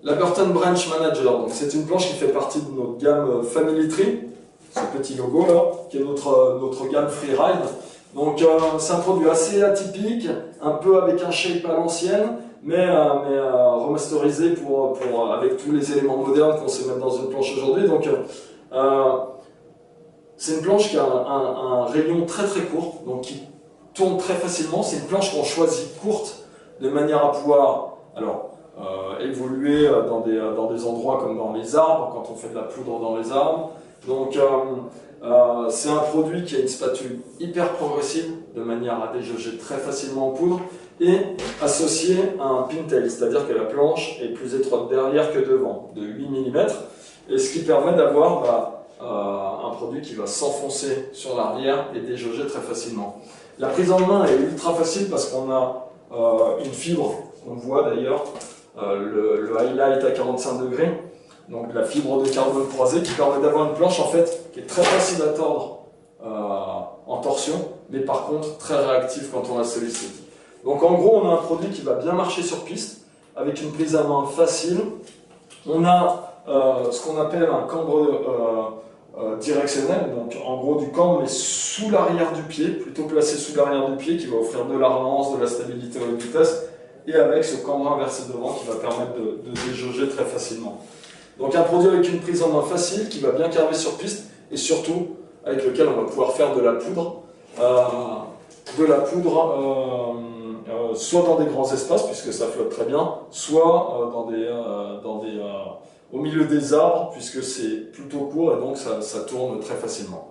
La Burton Branch Manager, donc c'est une planche qui fait partie de notre gamme Family Tree, ce petit logo là, qui est notre gamme Freeride. Donc c'est un produit assez atypique, un peu avec un shape à l'ancienne, mais remasterisé avec tous les éléments modernes qu'on sait mettre dans une planche aujourd'hui. Donc c'est une planche qui a un rayon très très court, donc qui tourne très facilement. C'est une planche qu'on choisit courte, de manière à pouvoir évoluer dans des endroits comme dans les arbres, quand on fait de la poudre dans les arbres. Donc c'est un produit qui a une spatule hyper progressive, de manière à déjauger très facilement en poudre, et associé à un pintail, c'est-à-dire que la planche est plus étroite derrière que devant, de 8 mm, et ce qui permet d'avoir un produit qui va s'enfoncer sur l'arrière et déjauger très facilement. La prise en main est ultra facile parce qu'on a une fibre, on voit d'ailleurs, le highlight à 45 degrés, donc la fibre de carbone croisée qui permet d'avoir une planche en fait qui est très facile à tordre en torsion, mais par contre très réactive quand on la sollicite. Donc en gros on a un produit qui va bien marcher sur piste, avec une prise à main facile. On a ce qu'on appelle un cambre directionnel, donc en gros du cambre mais sous l'arrière du pied, plutôt placé sous l'arrière du pied, qui va offrir de la relance, de la stabilité à haute vitesse, et avec ce cambre inversé devant qui va permettre de déjauger très facilement. Donc un produit avec une prise en main facile, qui va bien carver sur piste, et surtout avec lequel on va pouvoir faire de la poudre, soit dans des grands espaces, puisque ça flotte très bien, soit au milieu des arbres, puisque c'est plutôt court et donc ça tourne très facilement.